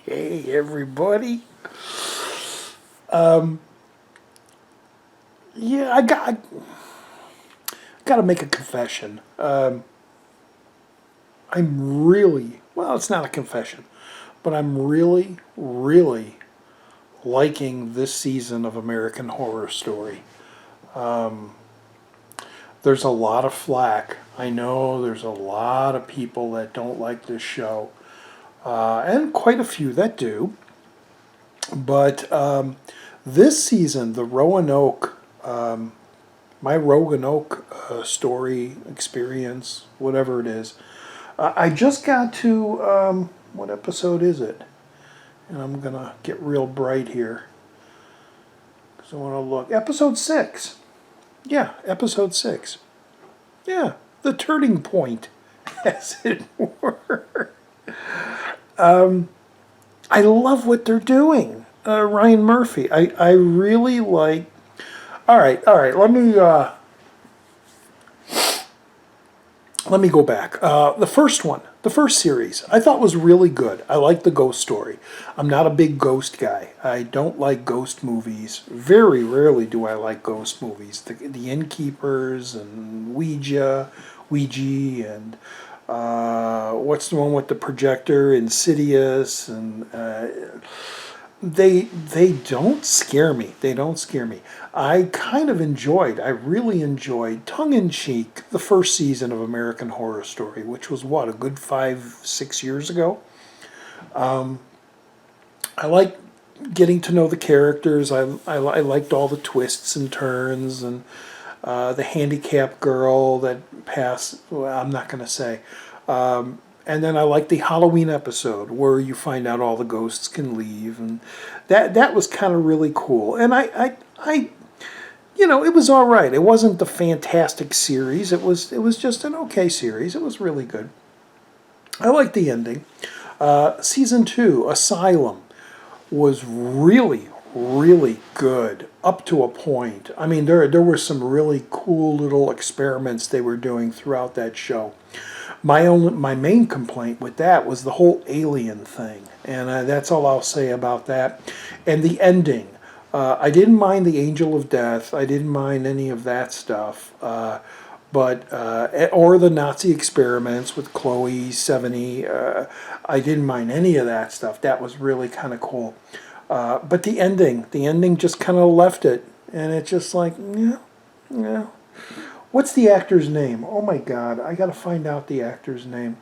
Hey everybody. Yeah, got to make a confession. I'm really, well, it's not a confession, but I'm really liking this season of American Horror Story. There's a lot of flack. I know there's a lot of people that don't like this show, and quite a few that do. But this season, the Roanoke, my Roanoke story experience, whatever it is, I just got to, what episode is it? And I'm going to get real bright here because I want to look. Episode 6. Yeah, episode 6. Yeah, the turning point, as it were. I love what they're doing. Ryan Murphy. I really like. All right. Let me go back. The first one, the first series, I thought was really good. I like the ghost story. I'm not a big ghost guy. I don't like ghost movies. Very rarely do I like ghost movies. The Innkeepers and Ouija, and what's the one with the projector? Insidious, and they don't scare me. They don't scare me. I really enjoyed, tongue in cheek, the first season of American Horror Story, which was what, a good 5, 6 years ago. I like getting to know the characters. I liked all the twists and turns, and the handicapped girl that passed. Well, I'm not going to say. And then I like the Halloween episode where you find out all the ghosts can leave, and that was kind of really cool. And it was all right. It wasn't the fantastic series. It was just an okay series. It was really good. I liked the ending. Season 2, Asylum, was really good up to a point. I mean, there were some really cool little experiments they were doing throughout that show. My main complaint with that was the whole alien thing, and that's all I'll say about that. And the ending, I didn't mind the Angel of Death. I didn't mind any of that stuff. But or the Nazi experiments with Chloe 70. I didn't mind any of that stuff. That was really kind of cool. But the ending just kind of left it, and it's just like, yeah, yeah. What's the actor's name? Oh my God, I gotta find out the actor's name.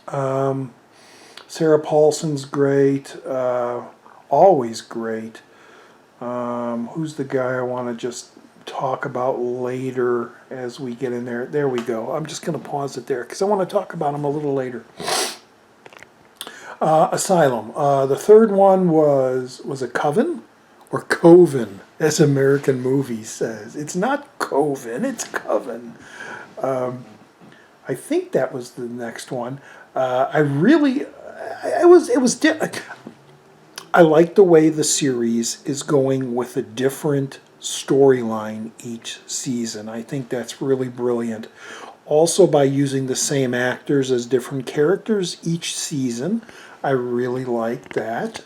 Sarah Paulson's great, always great. Who's the guy I want to just talk about later as we get in there? There we go. I'm just going to pause it there because I want to talk about him a little later. Asylum. The third one was a Coven or Coven, as American Movies says. It's not Coven, it's Coven. I think that was the next one. I like the way the series is going with a different storyline each season. I think that's really brilliant. Also, by using the same actors as different characters each season, I really like that.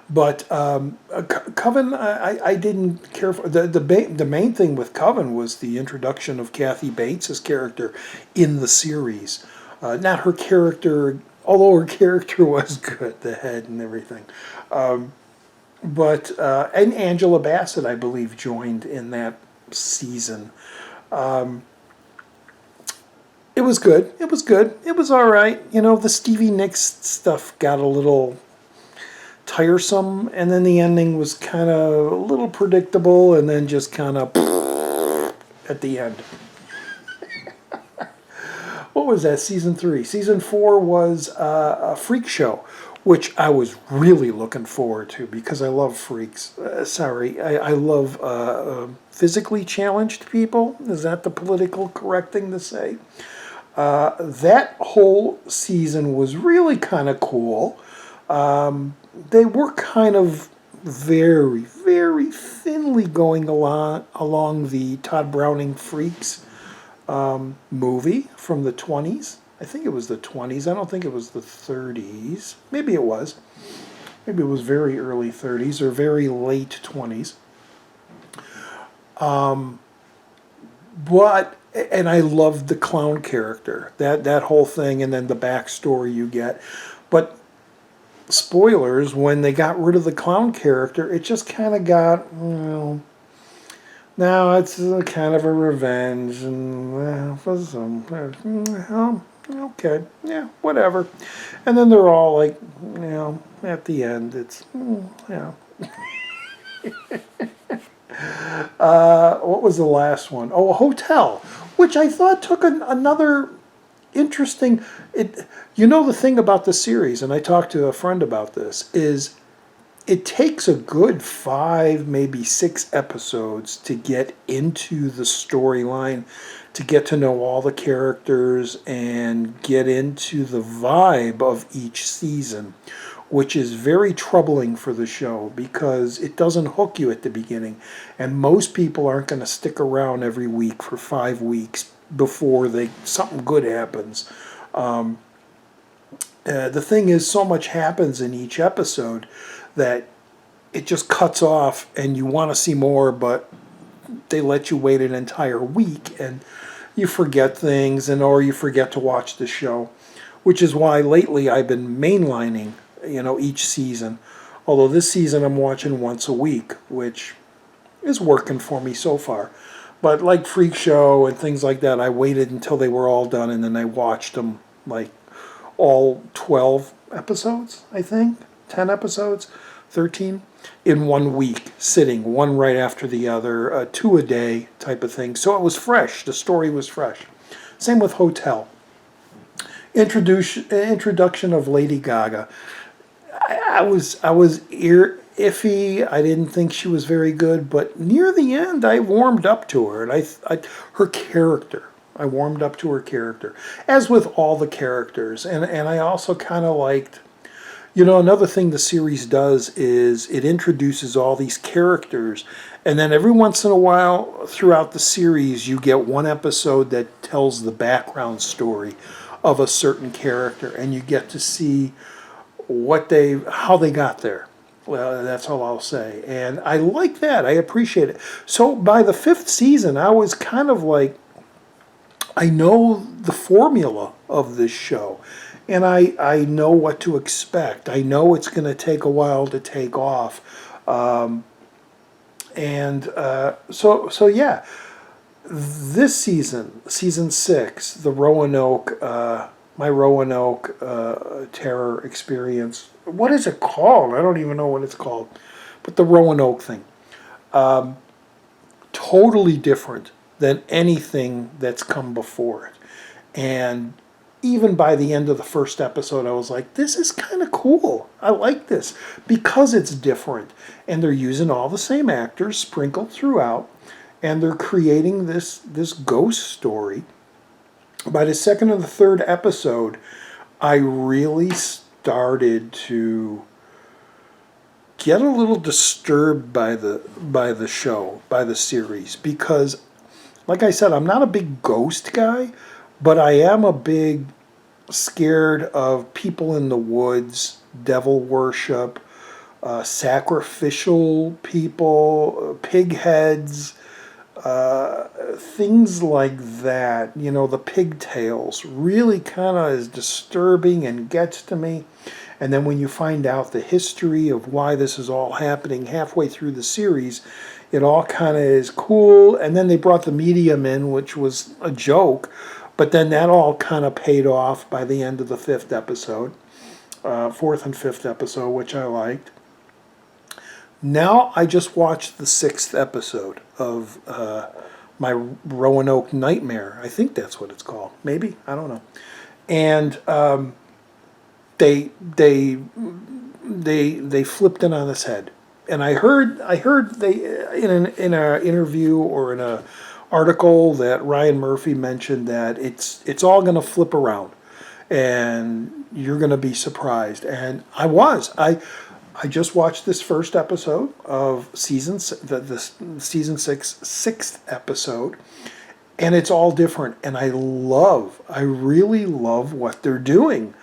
But Coven, I didn't care for. The main thing with Coven was the introduction of Kathy Bates' character in the series. Not her character, although her character was good, the head and everything. And Angela Bassett, I believe, joined in that season. It was good. It was good. It was all right. You know, the Stevie Nicks stuff got a little tiresome, and then the ending was kind of a little predictable, and then just kind of at the end. What was that? Season 3. Season 4 was a freak show, which I was really looking forward to because I love freaks. I love physically challenged people. Is that the political correct thing to say? That whole season was really kind of cool. They were kind of very, very thinly going along the Todd Browning Freaks movie from the 20s. I think it was the 20s. I don't think it was the 30s. Maybe it was. Maybe it was very early 30s or very late 20s. But and I loved the clown character, that whole thing, and then the backstory you get. But spoilers, when they got rid of the clown character, it just kind of got, now it's kind of a revenge, and for some, okay, yeah, whatever. And then they're all like, at the end, it's, what was the last one? Oh, a hotel, which I thought took another interesting. The thing about the series, and I talked to a friend about this, is it takes a good 5, maybe 6 episodes to get into the storyline, to get to know all the characters and get into the vibe of each season, which is very troubling for the show because it doesn't hook you at the beginning. And most people aren't going to stick around every week for 5 weeks before something good happens. The thing is, so much happens in each episode that it just cuts off and you want to see more, but they let you wait an entire week and you forget things or you forget to watch the show, which is why lately I've been mainlining, each season. Although this season I'm watching once a week, which is working for me so far. But like Freak Show and things like that, I waited until they were all done and then I watched them, like all 12 episodes, I think, 10 episodes, 13, in 1 week, sitting one right after the other, 2 a day type of thing. So it was fresh. The story was fresh. Same with Hotel. Introduction of Lady Gaga. I was iffy. I didn't think she was very good, but near the end, I warmed up to her, and her character. I warmed up to her character, as with all the characters, and I also kind of liked. Another thing the series does is it introduces all these characters, and then every once in a while throughout the series, you get one episode that tells the background story of a certain character, and you get to see how they got there. Well, that's all I'll say. And I like that. I appreciate it. So by the 5th season, I was kind of like, I know the formula of this show. And I know what to expect. I know it's going to take a while to take off. So yeah. This season, season 6, the Roanoke, my Roanoke terror experience. What is it called? I don't even know what it's called. But the Roanoke thing. Totally different than anything that's come before it. And even by the end of the first episode, I was like, this is kind of cool. I like this because it's different. And they're using all the same actors sprinkled throughout. And they're creating this ghost story. By the second and the third episode, I really started to get a little disturbed by the show, by the series, because, like I said, I'm not a big ghost guy, but I am a big scared of people in the woods, devil worship, sacrificial people, pig heads. Things like that, the pigtails really kind of is disturbing and gets to me. And then when you find out the history of why this is all happening halfway through the series, it all kind of is cool. And then they brought the medium in, which was a joke, but then that all kind of paid off by the end of the 5th episode, 4th and 5th episode, which I liked. Now I just watched the 6th episode of my Roanoke Nightmare. I think that's what it's called. Maybe, I don't know. And they flipped it on its head. And I heard they in an interview or in a article that Ryan Murphy mentioned that it's all going to flip around. and you're going to be surprised. And I was. I just watched this first episode of the season sixth episode, and it's all different. And I really love what they're doing.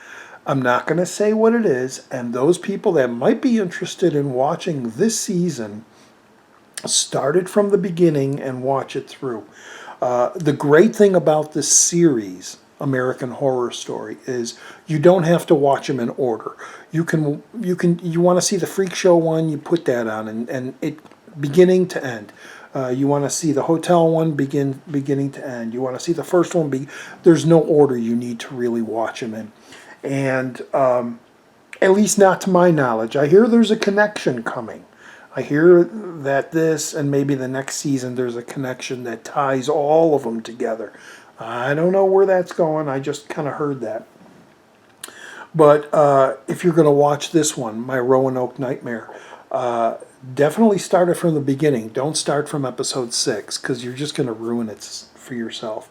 I'm not going to say what it is, and those people that might be interested in watching this season, start it from the beginning and watch it through. The great thing about this series, American Horror Story, is you don't have to watch them in order. You want to see the Freak Show one, you put that on, and it beginning to end. You want to see the hotel one beginning to end. You want to see the first one. There's no order you need to really watch them in, and at least not to my knowledge. I hear there's a connection coming. I hear that this and maybe the next season there's a connection that ties all of them together. I don't know where that's going. I just kind of heard that. But if you're going to watch this one, My Roanoke Nightmare, definitely start it from the beginning. Don't start from episode 6 because you're just going to ruin it for yourself.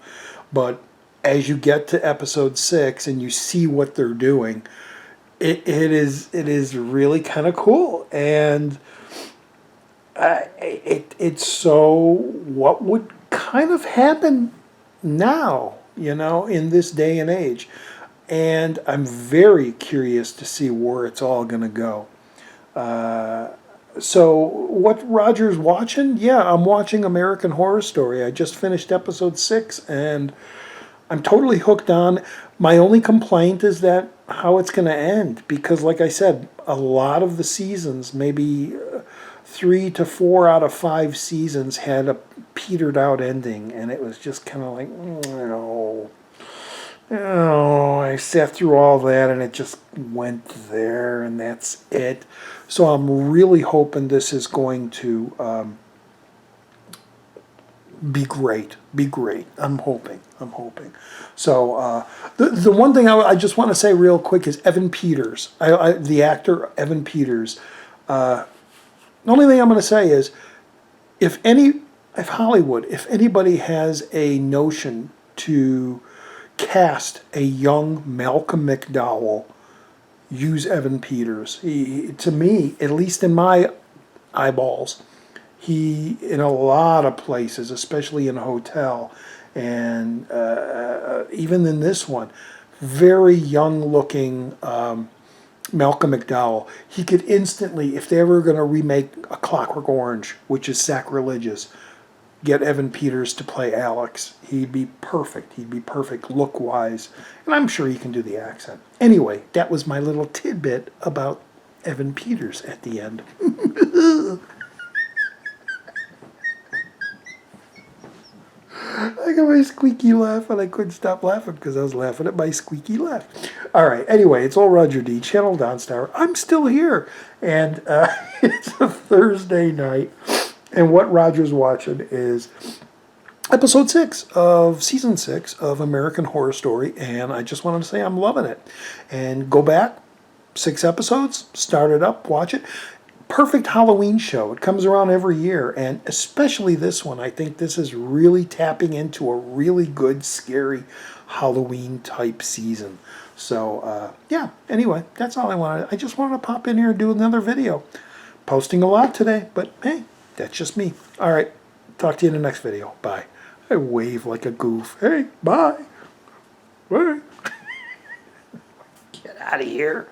But as you get to episode 6 and you see what they're doing, it is really kind of cool. And it's so what would kind of happen now, in this day and age. And I'm very curious to see where it's all going to go. So what Roger's watching? Yeah, I'm watching American Horror Story. I just finished episode 6 and I'm totally hooked on. My only complaint is that how it's going to end, because like I said, a lot of the seasons, maybe 3 to 4 out of 5 seasons, had a petered out ending, and it was just kind of like, I sat through all that and it just went there and that's it. So I'm really hoping this is going to be great. I'm hoping. So the one thing I just want to say real quick is Evan Peters, the actor Evan Peters. The only thing I'm going to say is, if Hollywood, if anybody has a notion to cast a young Malcolm McDowell, use Evan Peters. To me, at least in my eyeballs, he, in a lot of places, especially in a hotel, and even in this one, very young looking Malcolm McDowell. He could instantly, if they were going to remake A Clockwork Orange, which is sacrilegious, get Evan Peters to play Alex. He'd be perfect. Look-wise. And I'm sure he can do the accent. Anyway, that was my little tidbit about Evan Peters at the end. I got my squeaky laugh, and I couldn't stop laughing because I was laughing at my squeaky laugh. All right, anyway, it's all Roger D, Channel Donstar. I'm still here, and it's a Thursday night, and what Roger's watching is episode 6 of season 6 of American Horror Story, and I just wanted to say I'm loving it. And go back, 6 episodes, start it up, watch it. Perfect Halloween show. It comes around every year, and especially this one. I think this is really tapping into a really good, scary Halloween type season. So, yeah, anyway, that's all I wanted. I just wanted to pop in here and do another video. Posting a lot today, but hey, that's just me. All right, talk to you in the next video. Bye. I wave like a goof. Hey, bye. Bye. Get out of here.